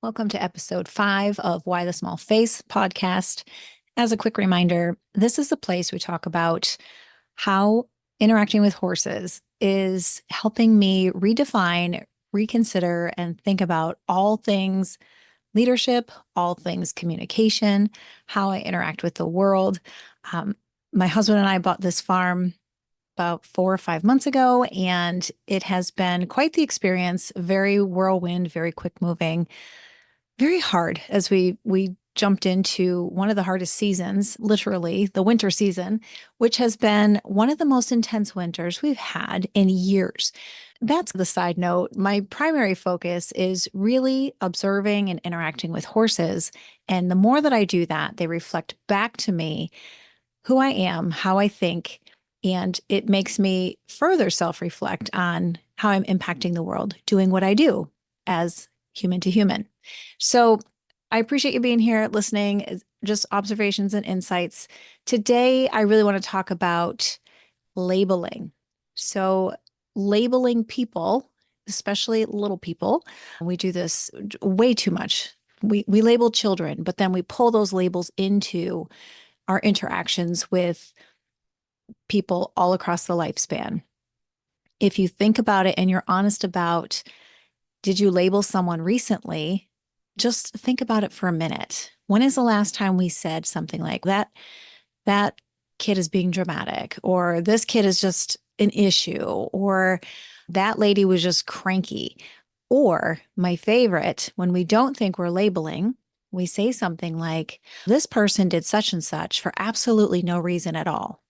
Welcome to episode 5 of Why the Small Face podcast. As a quick reminder, this is a place we talk about how interacting with horses is helping me redefine, reconsider, and think about all things leadership, all things communication, how I interact with the world. Um, my husband and I bought this farm about 4 or 5 months ago, and it has been quite the experience. Very whirlwind, very quick moving, very hard as we jumped into one of the hardest seasons, literally the winter season, which has been one of the most intense winters we've had in years. That's the side note. My primary focus is really observing and interacting with horses. And the more that I do that, they reflect back to me who I am, how I think, and it makes me further self reflect on how I'm impacting the world, doing what I do as human to human. So I appreciate you being here, listening, just observations and insights. Today, I really want to talk about labeling. So, labeling people, especially little people, we do this way too much. We label children, but then we pull those labels into our interactions with people all across the lifespan. If you think about it and you're honest about, did you label someone recently? Just think about it for a minute. When is the last time we said something like that kid is being dramatic, or this kid is just an issue, or that lady was just cranky? Or my favorite, when we don't think we're labeling, we say something like, this person did such and such for absolutely no reason at all.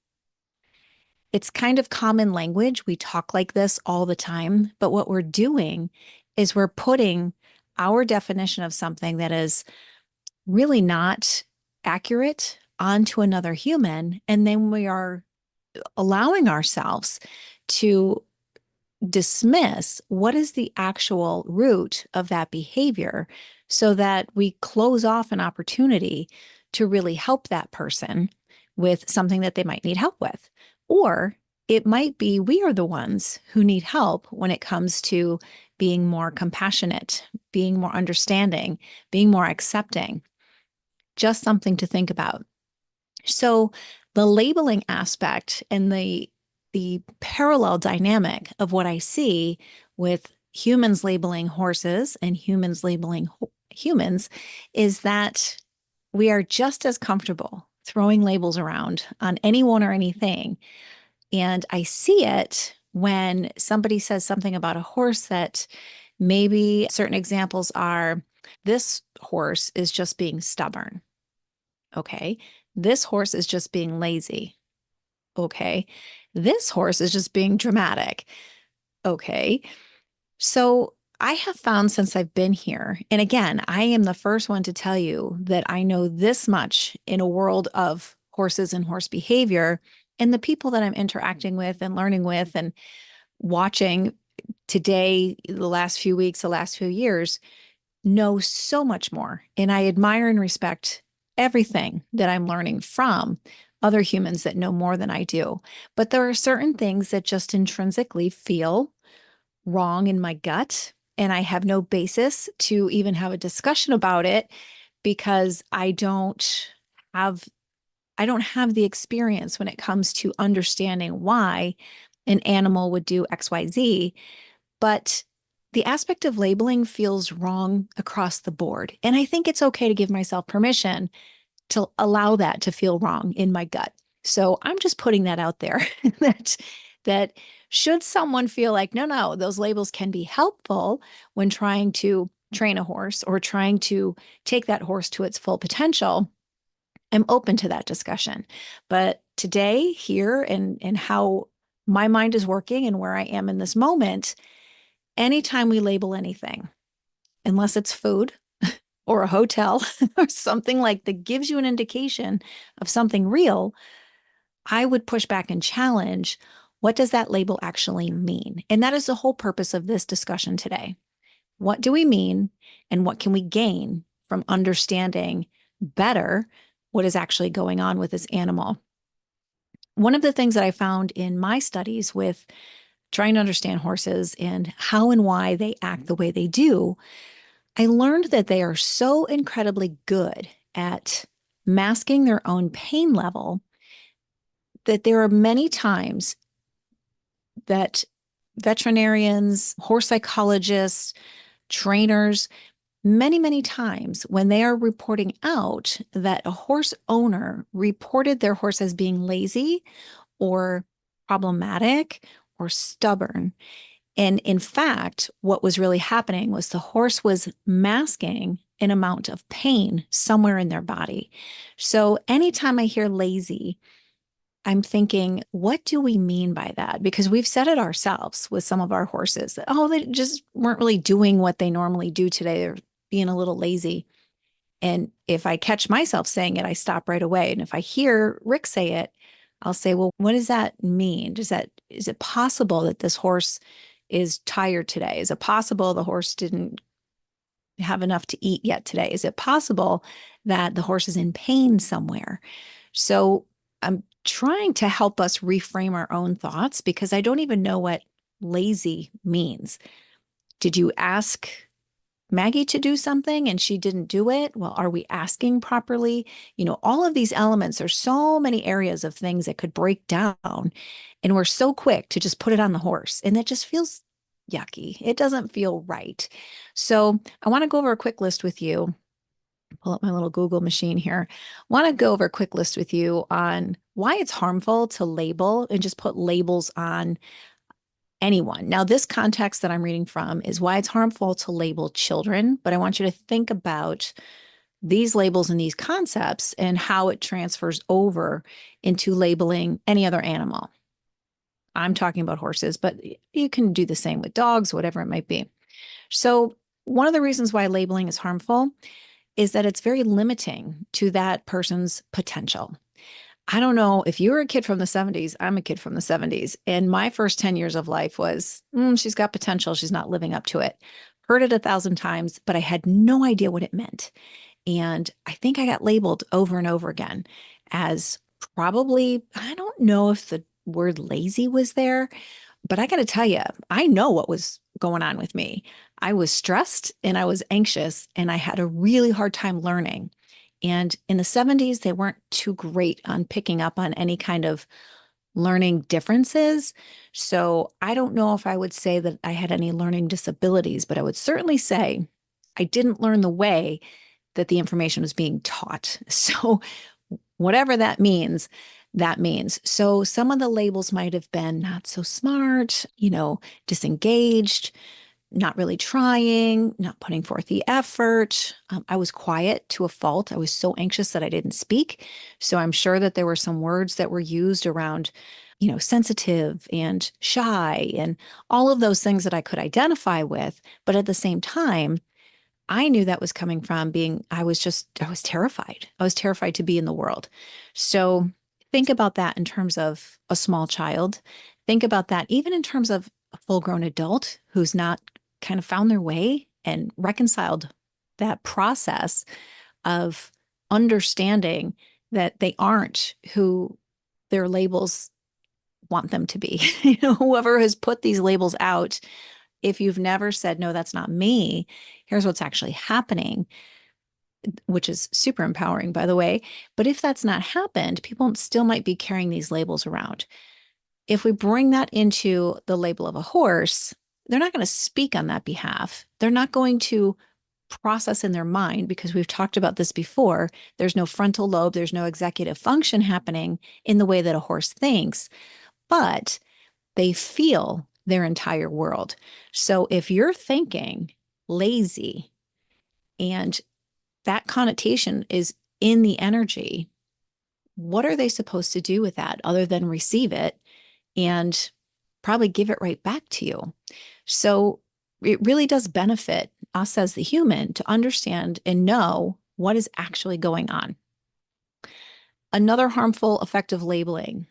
It's kind of common language. We talk like this all the time, but what we're doing is we're putting our definition of something that is really not accurate onto another human. And then we are allowing ourselves to dismiss what is the actual root of that behavior so that we close off an opportunity to really help that person with something that they might need help with. Or it might be we are the ones who need help when it comes to being more compassionate, being more understanding, being more accepting. Just something to think about. So the labeling aspect and the parallel dynamic of what I see with humans labeling horses and humans labeling humans is that we are just as comfortable throwing labels around on anyone or anything. And I see it when somebody says something about a horse that maybe certain examples are, this horse is just being stubborn. Okay. This horse is just being lazy. Okay. This horse is just being dramatic. Okay. So I have found since I've been here, and again, I am the first one to tell you that I know this much in a world of horses and horse behavior, and the people that I'm interacting with and learning with and watching today, the last few weeks, the last few years, know so much more. And I admire and respect everything that I'm learning from other humans that know more than I do. But there are certain things that just intrinsically feel wrong in my gut. And I have no basis to even have a discussion about it because have I don't have the experience when it comes to understanding why an animal would do XYZ. But the aspect of labeling feels wrong across the board. And I think it's okay to give myself permission to allow that to feel wrong in my gut. So I'm just putting that out there that should someone feel like, no, those labels can be helpful when trying to train a horse or trying to take that horse to its full potential, I'm open to that discussion. But today, here, and how my mind is working and where I am in this moment, anytime we label anything, unless it's food or a hotel or something like that gives you an indication of something real, I would push back and challenge, what does that label actually mean? And that is the whole purpose of this discussion today. What do we mean, and what can we gain from understanding better what is actually going on with this animal? One of the things that I found in my studies with trying to understand horses and how and why they act the way they do I learned that they are so incredibly good at masking their own pain level that there are many times that veterinarians, horse psychologists, trainers, many times when they are reporting out that a horse owner reported their horse as being lazy or problematic or stubborn. And in fact, what was really happening was the horse was masking an amount of pain somewhere in their body. So anytime I hear lazy, I'm thinking, what do we mean by that? Because we've said it ourselves with some of our horses that, oh, they just weren't really doing what they normally do today. They're being a little lazy. And if I catch myself saying it, I stop right away. And if I hear Rick say it, I'll say, well, what does that mean? Is it possible that this horse is tired today? Is it possible the horse didn't have enough to eat yet today? Is it possible that the horse is in pain somewhere? So I'm trying to help us reframe our own thoughts because I don't even know what lazy means. Did you ask Maggie to do something and she didn't do it? Well, are we asking properly? All of these elements, there's so many areas of things that could break down, and we're so quick to just put it on the horse, and that just feels yucky. It doesn't feel right. So I want to go over a quick list with you. Pull up my little Google machine here. I want to go over a quick list with you on why it's harmful to label and just put labels on anyone. Now, this context that I'm reading from is why it's harmful to label children, but I want you to think about these labels and these concepts and how it transfers over into labeling any other animal. I'm talking about horses, but you can do the same with dogs, whatever it might be. So, one of the reasons why labeling is harmful is that it's very limiting to that person's potential. I don't know if you were a kid from the 70s, I'm a kid from the 70s. And my first 10 years of life was, she's got potential. She's not living up to it. Heard it 1,000 times, but I had no idea what it meant. And I think I got labeled over and over again as probably, I don't know if the word lazy was there, but I got to tell you, I know what was going on with me. I was stressed and I was anxious and I had a really hard time learning. And in the 70s, they weren't too great on picking up on any kind of learning differences. So I don't know if I would say that I had any learning disabilities, but I would certainly say I didn't learn the way that the information was being taught. So whatever that means, that means. So some of the labels might have been not so smart, disengaged, not really trying, not putting forth the effort. I was quiet to a fault. I was so anxious that I didn't speak. So I'm sure that there were some words that were used around, sensitive and shy and all of those things that I could identify with. But at the same time, I knew that was coming from I was terrified. I was terrified to be in the world. So think about that in terms of a small child. Think about that even in terms of a full grown adult who's not kind of found their way and reconciled that process of understanding that they aren't who their labels want them to be. Whoever has put these labels out, if you've never said, no, that's not me, here's what's actually happening, which is super empowering, by the way. But if that's not happened, people still might be carrying these labels around. If we bring that into the label of a horse, they're not going to speak on that behalf. They're not going to process in their mind because we've talked about this before. There's no frontal lobe, there's no executive function happening in the way that a horse thinks, but they feel their entire world. So if you're thinking lazy and that connotation is in the energy, what are they supposed to do with that other than receive it and probably give it right back to you? So it really does benefit us as the human to understand and know what is actually going on. Another harmful effect of labeling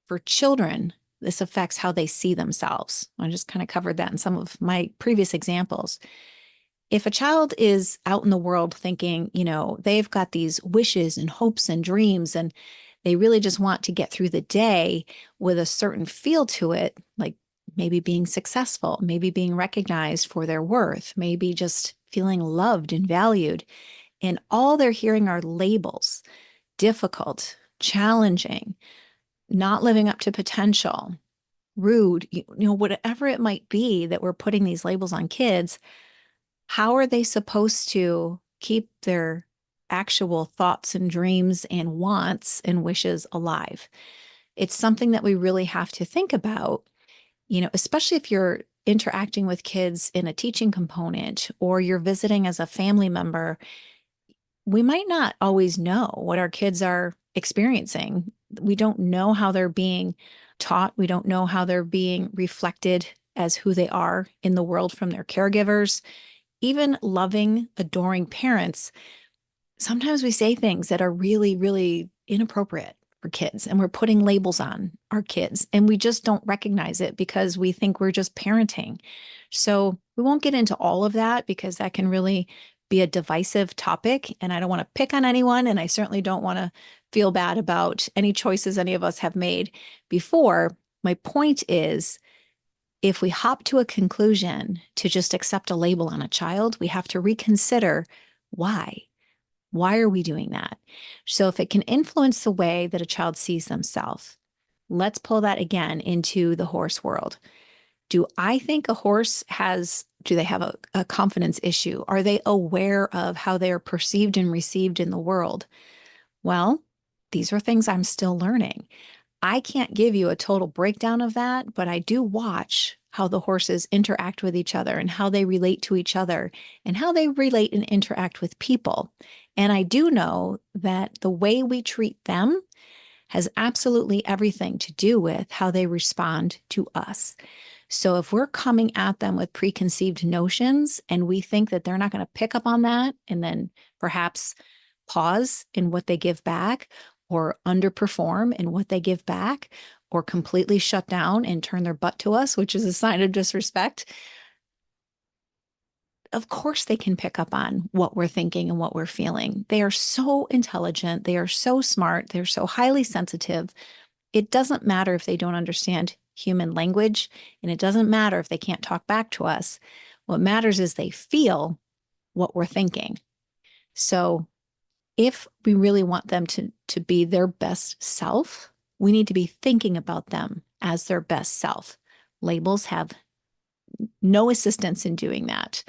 for children, this affects how they see themselves. I just kind of covered that in some of my previous examples. If a child is out in the world thinking, they've got these wishes and hopes and dreams, and they really just want to get through the day with a certain feel to it, like maybe being successful, maybe being recognized for their worth, maybe just feeling loved and valued. And all they're hearing are labels: difficult, challenging, not living up to potential, rude, whatever it might be that we're putting these labels on kids. How are they supposed to keep their actual thoughts and dreams and wants and wishes alive? It's something that we really have to think about, especially if you're interacting with kids in a teaching component or you're visiting as a family member. We might not always know what our kids are experiencing. We don't know how they're being taught. We don't know how they're being reflected as who they are in the world from their caregivers. Even loving, adoring parents, sometimes we say things that are really, really inappropriate for kids, and we're putting labels on our kids, and we just don't recognize it because we think we're just parenting. So we won't get into all of that because that can really be a divisive topic, and I don't want to pick on anyone, and I certainly don't want to feel bad about any choices any of us have made before. My point is, if we hop to a conclusion to just accept a label on a child, we have to reconsider why. Why are we doing that? So if it can influence the way that a child sees themselves, let's pull that again into the horse world. Do I think a horse do they have a confidence issue? Are they aware of how they are perceived and received in the world? Well, these are things I'm still learning. I can't give you a total breakdown of that, but I do watch how the horses interact with each other and how they relate to each other and how they relate and interact with people. And I do know that the way we treat them has absolutely everything to do with how they respond to us. So if we're coming at them with preconceived notions and we think that they're not going to pick up on that and then perhaps pause in what they give back or underperform in what they give back or completely shut down and turn their butt to us, which is a sign of disrespect, of course they can pick up on what we're thinking and what we're feeling. They are so intelligent. They are so smart. They're so highly sensitive. It doesn't matter if they don't understand human language, and it doesn't matter if they can't talk back to us. What matters is they feel what we're thinking. So if we really want them to be their best self, we need to be thinking about them as their best self. Labels have no assistance in doing that.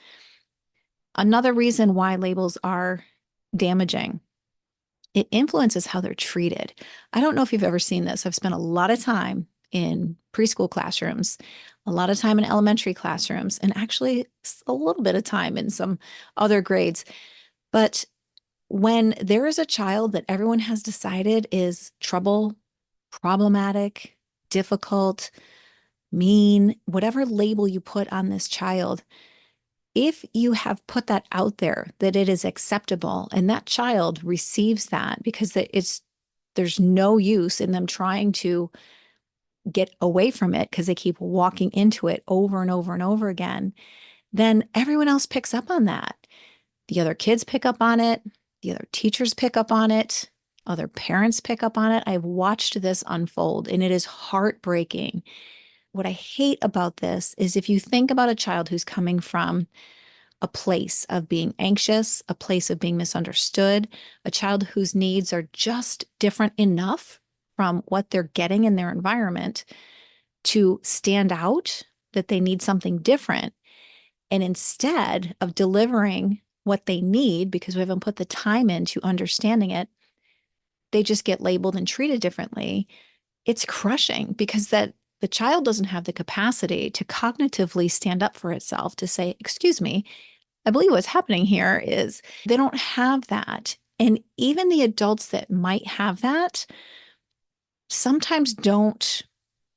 Another reason why labels are damaging, it influences how they're treated. I don't know if you've ever seen this. I've spent a lot of time in preschool classrooms, a lot of time in elementary classrooms, and actually a little bit of time in some other grades. But when there is a child that everyone has decided is trouble, problematic, difficult, mean, whatever label you put on this child, if you have put that out there that it is acceptable and that child receives that because there's no use in them trying to get away from it because they keep walking into it over and over and over again, then everyone else picks up on that. The other kids pick up on it. The other teachers pick up on it. Other parents pick up on it. I've watched this unfold, and it is heartbreaking. What I hate about this is if you think about a child who's coming from a place of being anxious, a place of being misunderstood, a child whose needs are just different enough from what they're getting in their environment to stand out, that they need something different. And instead of delivering what they need, because we haven't put the time into understanding it, they just get labeled and treated differently. It's crushing because that the child doesn't have the capacity to cognitively stand up for itself to say, excuse me, I believe what's happening here is they don't have that. And even the adults that might have that sometimes don't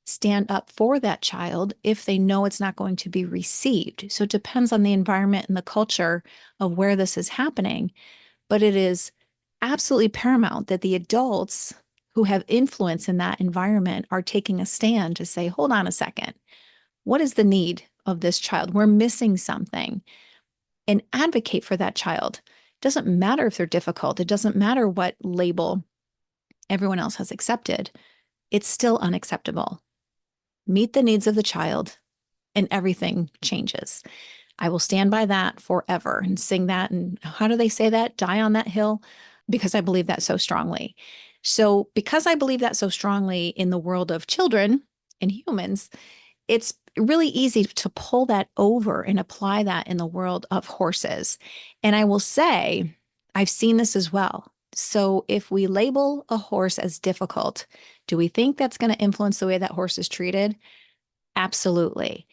stand up for that child if they know it's not going to be received. So it depends on the environment and the culture of where this is happening. But it is absolutely paramount that the adults who have influence in that environment are taking a stand to say, hold on a second, what is the need of this child? We're missing something. And advocate for that child. It doesn't matter if they're difficult. It doesn't matter what label everyone else has accepted. It's still unacceptable. Meet the needs of the child and everything changes. I will stand by that forever and sing that. And how do they say that? Die on that hill? Because I believe that so strongly. So, because I believe that so strongly in the world of children and humans, it's really easy to pull that over and apply that in the world of horses. And I will say, I've seen this as well. So, if we label a horse as difficult, do we think that's going to influence the way that horse is treated? Absolutely.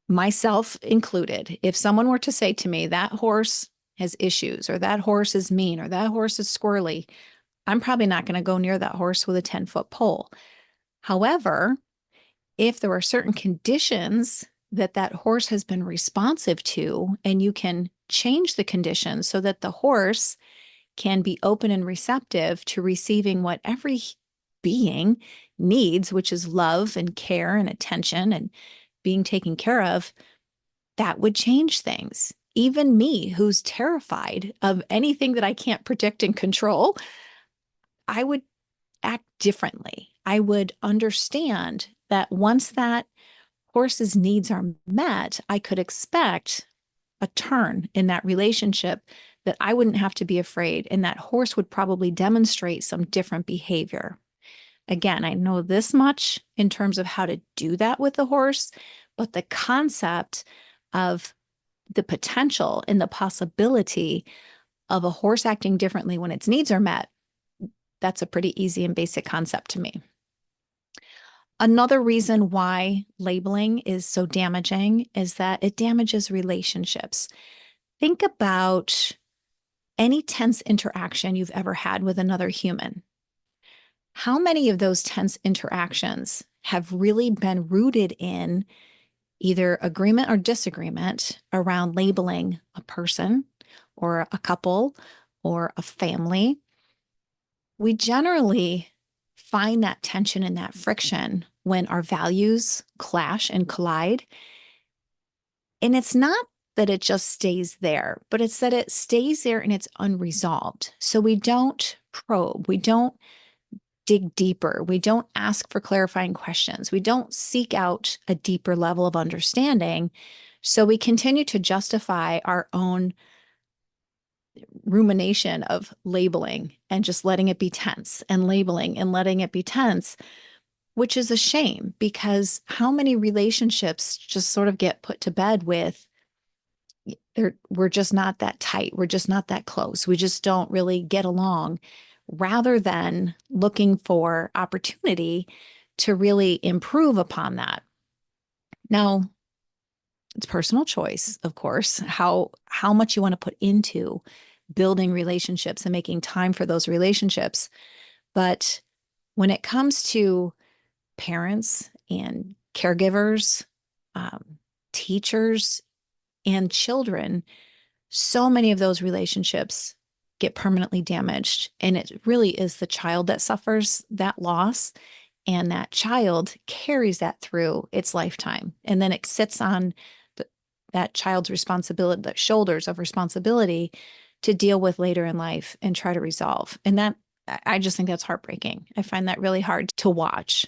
Myself included. If someone were to say to me, that horse has issues, or that horse is mean, or that horse is squirrely, I'm probably not going to go near that horse with a 10-foot pole. However, if there are certain conditions that that horse has been responsive to, and you can change the conditions so that the horse can be open and receptive to receiving what every being needs, which is love and care and attention and being taken care of, that would change things. Even me, who's terrified of anything that I can't predict and control, I would act differently. I would understand that once that horse's needs are met, I could expect a turn in that relationship, that I wouldn't have to be afraid. And that horse would probably demonstrate some different behavior. Again, I know this much in terms of how to do that with the horse, but the concept of the potential and the possibility of a horse acting differently when its needs are met, that's a pretty easy and basic concept to me. Another reason why labeling is so damaging is that it damages relationships. Think about any tense interaction you've ever had with another human. How many of those tense interactions have really been rooted in either agreement or disagreement around labeling a person or a couple or a family? We generally find that tension and that friction when our values clash and collide. And it's not that it just stays there, but it's that it stays there and it's unresolved. So we don't probe, we don't dig deeper, we don't ask for clarifying questions, we don't seek out a deeper level of understanding. So we continue to justify our own rumination of labeling and just letting it be tense, and labeling and letting it be tense, which is a shame, because how many relationships just sort of get put to bed with, we're just not that tight, we're just not that close, we just don't really get along, rather than looking for opportunity to really improve upon that. Now, it's personal choice, of course, how much you want to put into building relationships and making time for those relationships. But when it comes to parents and caregivers, teachers, and children, so many of those relationships get permanently damaged. And it really is the child that suffers that loss. And that child carries that through its lifetime. And then it sits on that child's responsibility, the shoulders of responsibility to deal with later in life and try to resolve. And that, I just think that's heartbreaking. I find that really hard to watch.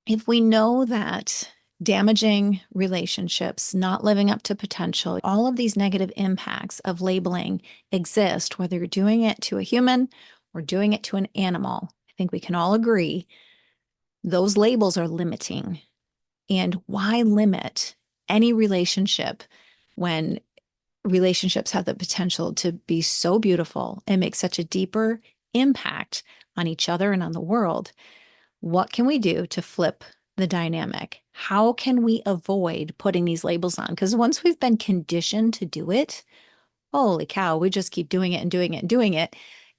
If we know that damaging relationships, not living up to potential, all of these negative impacts of labeling exist, whether you're doing it to a human or doing it to an animal, I think we can all agree those labels are limiting. And why limit any relationship when relationships have the potential to be so beautiful and make such a deeper impact on each other and on the world? What can we do to flip the dynamic? How can we avoid putting these labels on? Because once we've been conditioned to do it, holy cow, we just keep doing it and doing it and doing it.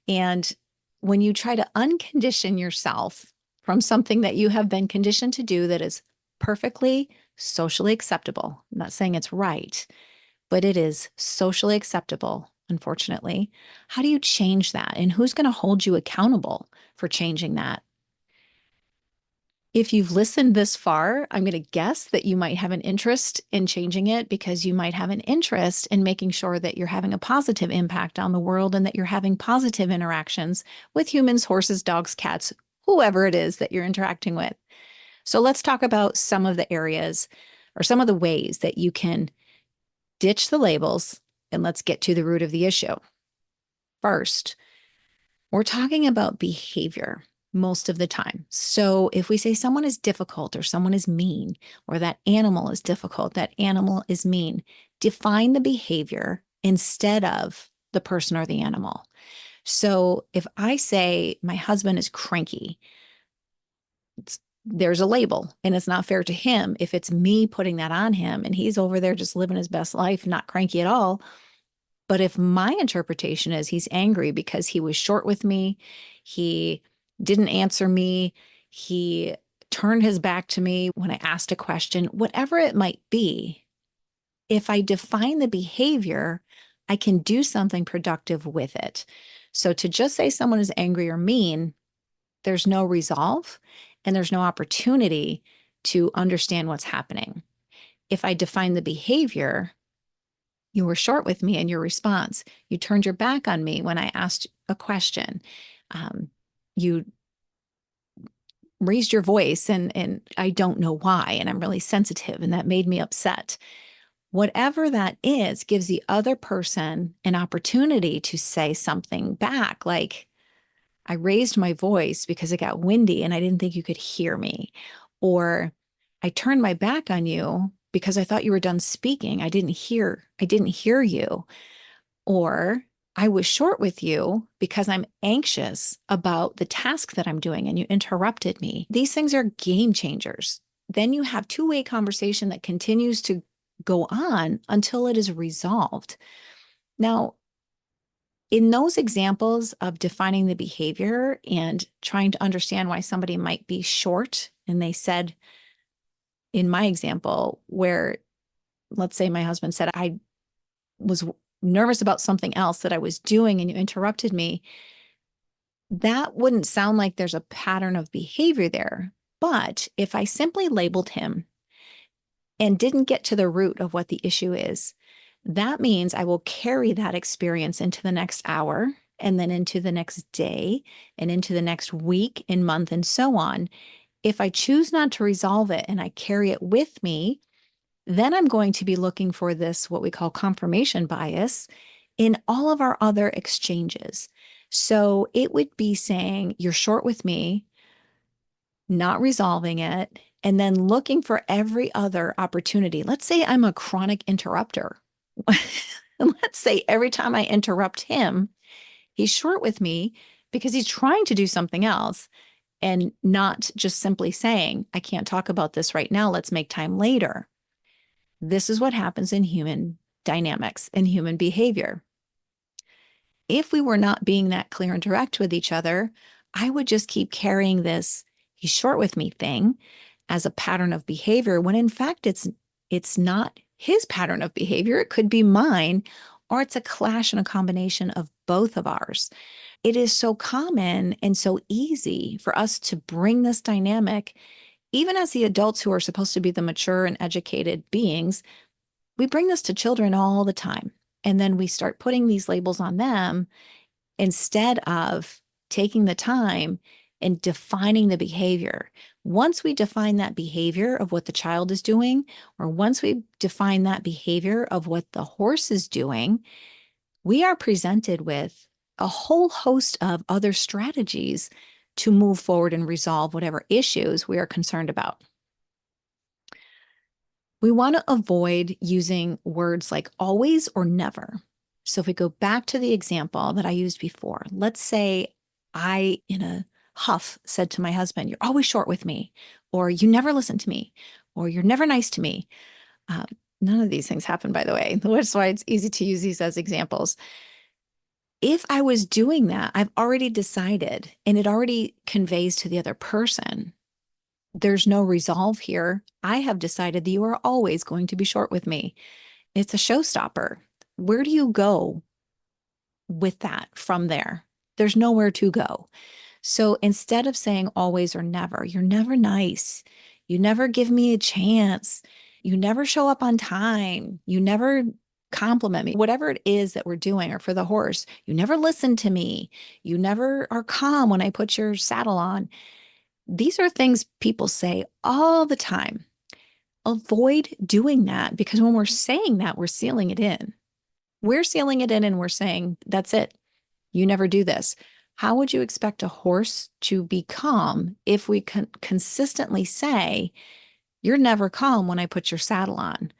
And when you try to uncondition yourself from something that you have been conditioned to do that is perfectly socially acceptable, I'm not saying it's right, but it is socially acceptable, unfortunately. How do you change that? And who's going to hold you accountable for changing that? If you've listened this far, I'm going to guess that you might have an interest in changing it, because you might have an interest in making sure that you're having a positive impact on the world and that you're having positive interactions with humans, horses, dogs, cats, whoever it is that you're interacting with. So let's talk about some of the areas or some of the ways that you can ditch the labels and let's get to the root of the issue. First, we're talking about behavior most of the time. So if we say someone is difficult or someone is mean, or that animal is difficult, that animal is mean, define the behavior instead of the person or the animal. So if I say my husband is cranky, there's a label, and it's not fair to him if it's me putting that on him and he's over there just living his best life, not cranky at all. But if my interpretation is he's angry because he was short with me, he didn't answer me, he turned his back to me when I asked a question, whatever it might be, if I define the behavior, I can do something productive with it. So to just say someone is angry or mean, there's no resolve and there's no opportunity to understand what's happening. If I define the behavior, you were short with me in your response. You turned your back on me when I asked a question. You raised your voice and I don't know why, and I'm really sensitive and that made me upset. Whatever that is gives the other person an opportunity to say something back, like, I raised my voice because it got windy and I didn't think you could hear me. Or I turned my back on you because I thought you were done speaking. I didn't hear you. Or I was short with you because I'm anxious about the task that I'm doing and you interrupted me. These things are game changers. Then you have two-way conversation that continues to go on until it is resolved. Now, in those examples of defining the behavior and trying to understand why somebody might be short, and they said, in my example, where let's say my husband said, I was nervous about something else that I was doing and you interrupted me, that wouldn't sound like there's a pattern of behavior there. But if I simply labeled him and didn't get to the root of what the issue is, that means I will carry that experience into the next hour and then into the next day and into the next week and month and so on. If I choose not to resolve it and I carry it with me, then I'm going to be looking for this, what we call confirmation bias, in all of our other exchanges. So it would be saying, you're short with me, not resolving it, and then looking for every other opportunity. Let's say I'm a chronic interrupter. And let's say every time I interrupt him, he's short with me because he's trying to do something else and not just simply saying, I can't talk about this right now. Let's make time later. This is what happens in human dynamics and human behavior. If we were not being that clear and direct with each other, I would just keep carrying this he's short with me thing as a pattern of behavior when in fact it's not his pattern of behavior. It could be mine, or it's a clash and a combination of both of ours. It is so common and so easy for us to bring this dynamic, even as the adults who are supposed to be the mature and educated beings. We bring this to children all the time. And then we start putting these labels on them instead of taking the time and defining the behavior. Once we define that behavior of what the child is doing, or once we define that behavior of what the horse is doing, we are presented with a whole host of other strategies to move forward and resolve whatever issues we are concerned about. We want to avoid using words like always or never. So if we go back to the example that I used before, let's say I, in a huff, said to my husband, you're always short with me, or you never listen to me, or you're never nice to me. None of these things happen, by the way. That's why it's easy to use these as examples. If I was doing that, I've already decided, and it already conveys to the other person, there's no resolve here. I have decided that you are always going to be short with me. It's a showstopper. Where do you go with that from there? There's nowhere to go. So instead of saying always or never, you're never nice. You never give me a chance. You never show up on time. You never compliment me. Whatever it is that we're doing, or for the horse, you never listen to me. You never are calm when I put your saddle on. These are things people say all the time. avoid doing that, because when we're saying that, we're sealing it in. We're sealing it in and we're saying, that's it. You never do this. How would you expect a horse to be calm if we consistently say, you're never calm when I put your saddle on?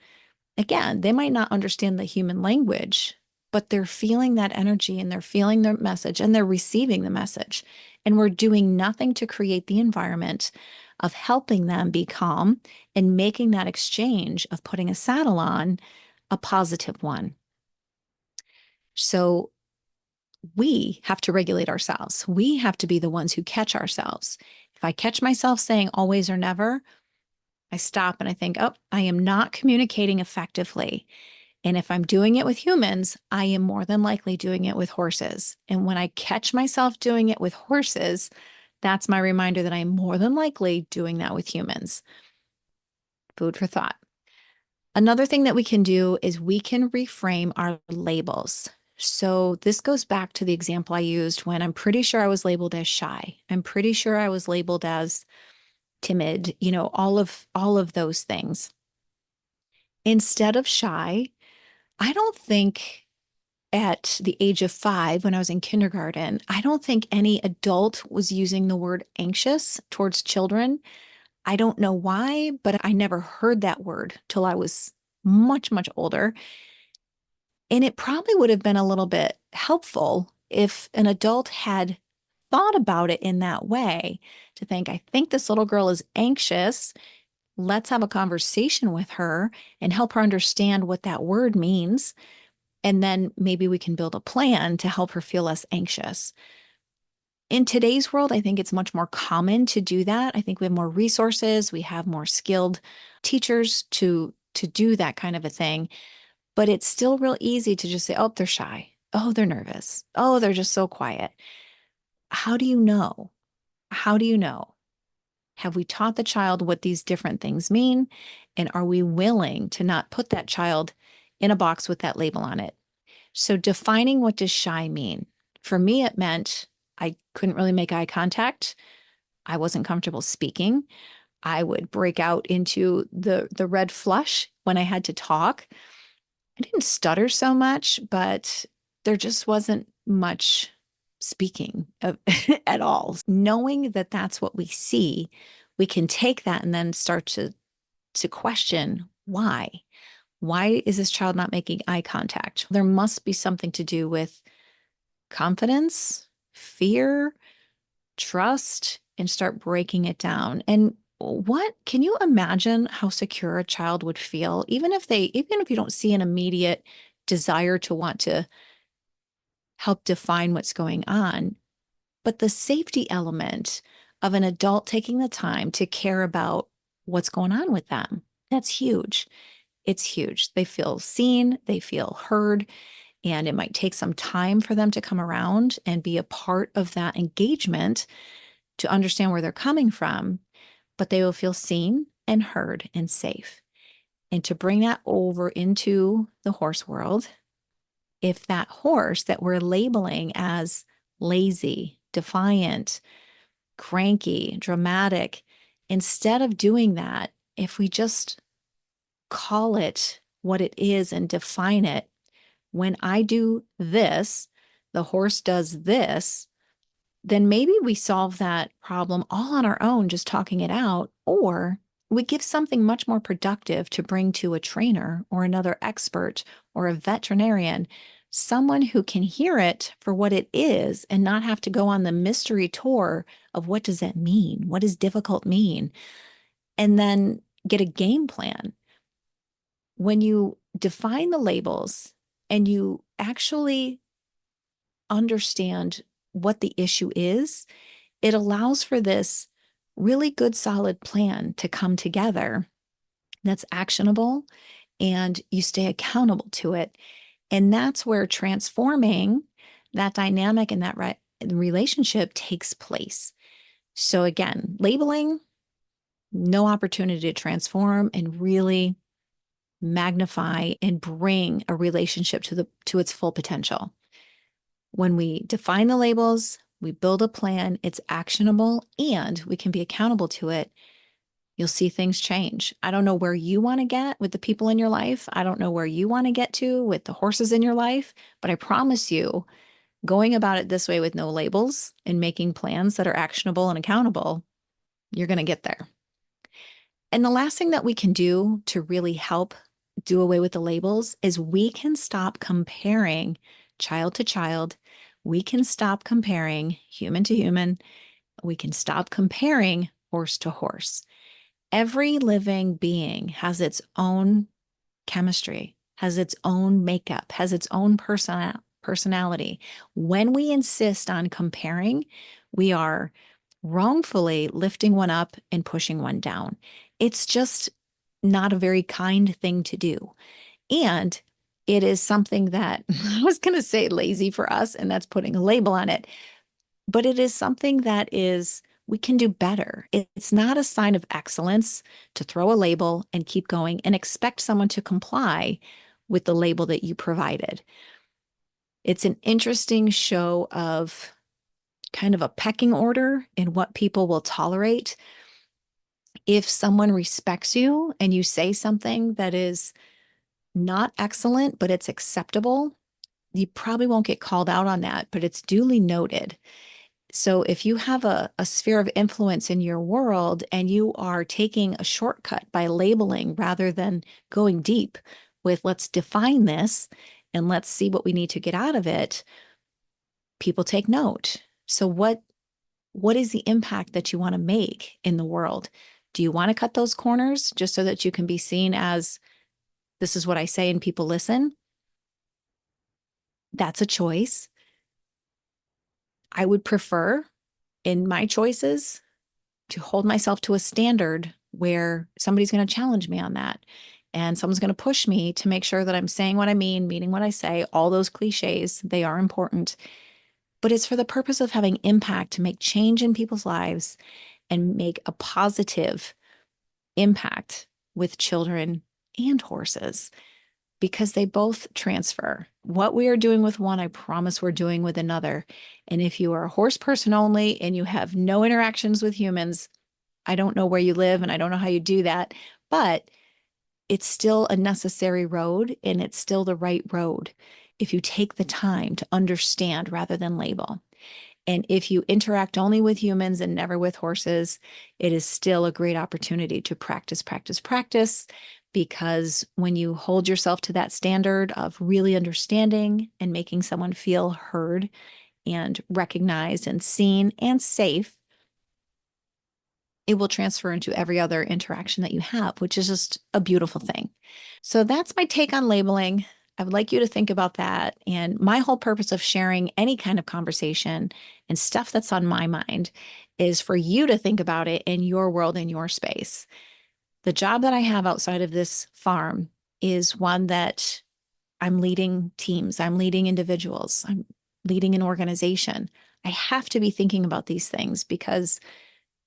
Again, they might not understand the human language, but they're feeling that energy and they're feeling the message and they're receiving the message. And we're doing nothing to create the environment of helping them be calm and making that exchange of putting a saddle on a positive one. So we have to regulate ourselves. We have to be the ones who catch ourselves. If I catch myself saying always or never, I stop and I think, oh, I am not communicating effectively. And if I'm doing it with humans, I am more than likely doing it with horses. And when I catch myself doing it with horses, that's my reminder that I'm more than likely doing that with humans. Food for thought. Another thing that we can do is we can reframe our labels. So this goes back to the example I used when I'm pretty sure I was labeled as shy. I'm pretty sure I was labeled as timid, all of those things. Instead of shy, I don't think at the age of 5, when I was in kindergarten, I don't think any adult was using the word anxious towards children. I don't know why, but I never heard that word till I was much, much older. And it probably would have been a little bit helpful if an adult had thought about it in that way, to think, I think this little girl is anxious. Let's have a conversation with her and help her understand what that word means. And then maybe we can build a plan to help her feel less anxious. In today's world, I think it's much more common to do that. I think we have more resources, we have more skilled teachers to do that kind of a thing. But it's still real easy to just say, oh, they're shy. Oh, they're nervous. Oh, they're just so quiet. How do you know? How do you know? Have we taught the child what these different things mean? And are we willing to not put that child in a box with that label on it? So defining, what does shy mean? For me, it meant I couldn't really make eye contact. I wasn't comfortable speaking. I would break out into the red flush when I had to talk. I didn't stutter so much, but there just wasn't much speaking of, at all. Knowing that that's what we see, we can take that and then start to question why. Why is this child not making eye contact? There must be something to do with confidence, fear, trust, and start breaking it down. And what can you imagine how secure a child would feel, even if you don't see an immediate desire to want to help define what's going on, but the safety element of an adult taking the time to care about what's going on with them, that's huge. It's huge. They feel seen, they feel heard, and it might take some time for them to come around and be a part of that engagement to understand where they're coming from, but they will feel seen and heard and safe. And to bring that over into the horse world, if that horse that we're labeling as lazy, defiant, cranky, dramatic, instead of doing that, if we just call it what it is and define it, when I do this, the horse does this, then maybe we solve that problem all on our own, just talking it out, or we give something much more productive to bring to a trainer or another expert or a veterinarian, someone who can hear it for what it is and not have to go on the mystery tour of what does that mean? What does difficult mean? And then get a game plan. When you define the labels and you actually understand what the issue is, it allows for this really good, solid plan to come together that's actionable and you stay accountable to it. And that's where transforming that dynamic and that relationship takes place. So again, labeling, no opportunity to transform and really magnify and bring a relationship to its full potential. When we define the labels, we build a plan, it's actionable, and we can be accountable to it. You'll see things change. I don't know where you want to get with the people in your life. I don't know where you want to get to with the horses in your life, but I promise you, going about it this way with no labels and making plans that are actionable and accountable, you're going to get there. And the last thing that we can do to really help do away with the labels is we can stop comparing child to child. We can stop comparing human to human. We can stop comparing horse to horse. Every living being has its own chemistry, has its own makeup, has its own personality. When we insist on comparing, we are wrongfully lifting one up and pushing one down. It's just not a very kind thing to do. And it is something that I was going to say lazy for us, and that's putting a label on it. But it is something that is, we can do better. It's not a sign of excellence to throw a label and keep going and expect someone to comply with the label that you provided. It's an interesting show of kind of a pecking order in what people will tolerate. If someone respects you and you say something that is not excellent, but it's acceptable, you probably won't get called out on that, but it's duly noted. So if you have a sphere of influence in your world and you are taking a shortcut by labeling rather than going deep with let's define this and let's see what we need to get out of it, people take note. So what is the impact that you want to make in the world? Do you want to cut those corners just so that you can be seen as this is what I say and people listen? That's a choice. I would prefer in my choices to hold myself to a standard where somebody's going to challenge me on that. And someone's going to push me to make sure that I'm saying what I mean, meaning what I say, all those cliches, they are important. But it's for the purpose of having impact to make change in people's lives and make a positive impact with children and horses because they both transfer. What we are doing with one, I promise we're doing with another. And if you are a horse person only and you have no interactions with humans, I don't know where you live and I don't know how you do that, but it's still a necessary road and it's still the right road if you take the time to understand rather than label. And if you interact only with humans and never with horses, it is still a great opportunity to practice, practice, practice. Because when you hold yourself to that standard of really understanding and making someone feel heard and recognized and seen and safe, it will transfer into every other interaction that you have, which is just a beautiful thing. So that's my take on labeling. I would like you to think about that. And my whole purpose of sharing any kind of conversation and stuff that's on my mind is for you to think about it in your world, in your space. The job that I have outside of this farm is one that I'm leading teams, I'm leading individuals, I'm leading an organization. I have to be thinking about these things because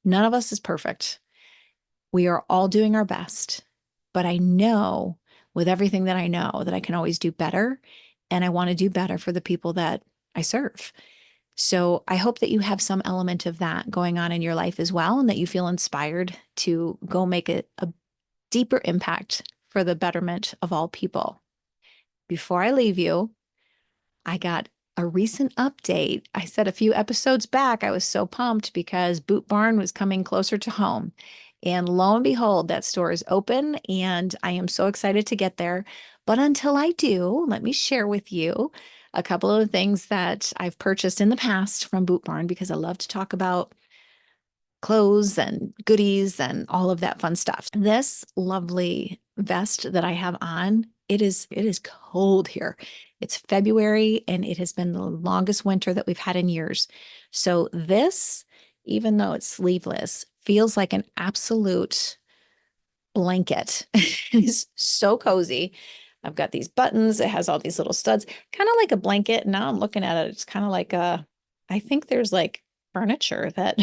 none of us is perfect. We are all doing our best, but I know with everything that I know that I can always do better. And I want to do better for the people that I serve. So I hope that you have some element of that going on in your life as well, and that you feel inspired to go make a deeper impact for the betterment of all people. Before I leave you, I got a recent update. I said a few episodes back, I was so pumped because Boot Barn was coming closer to home. And lo and behold, that store is open and I am so excited to get there. But until I do, let me share with you a couple of things that I've purchased in the past from Boot Barn because I love to talk about clothes and goodies and all of that fun stuff. This lovely vest that I have on, it is cold here. It's February and it has been the longest winter that we've had in years. So this, even though it's sleeveless, feels like an absolute blanket. It's so cozy. I've got these buttons. It has all these little studs, kind of like a blanket. Now I'm looking at it. It's kind of like I think there's like furniture that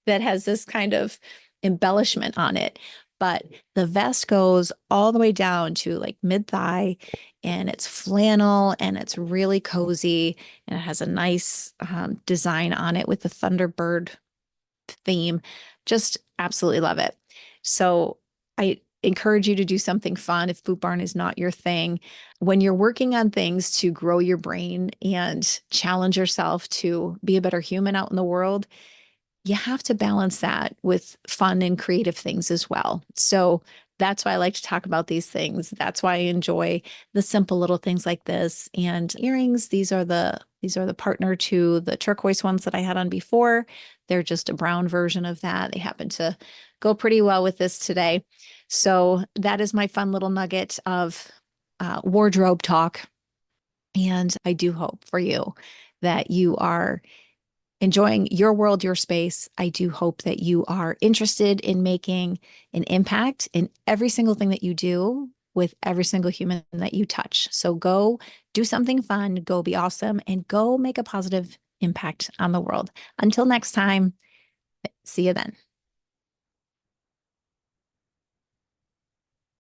that has this kind of embellishment on it. But the vest goes all the way down to like mid-thigh and it's flannel and it's really cozy and it has a nice design on it with the Thunderbird theme. Just, absolutely love it. So I encourage you to do something fun if Boot Barn is not your thing. When you're working on things to grow your brain and challenge yourself to be a better human out in the world, you have to balance that with fun and creative things as well. So that's why I like to talk about these things. That's why I enjoy the simple little things like this. And earrings, these are the partner to the turquoise ones that I had on before. They're just a brown version of that. They happen to go pretty well with this today. So that is my fun little nugget of wardrobe talk. And I do hope for you that you are enjoying your world, your space. I do hope that you are interested in making an impact in every single thing that you do with every single human that you touch. So go do something fun, go be awesome, and go make a positive impact on the world. Until next time, see you then.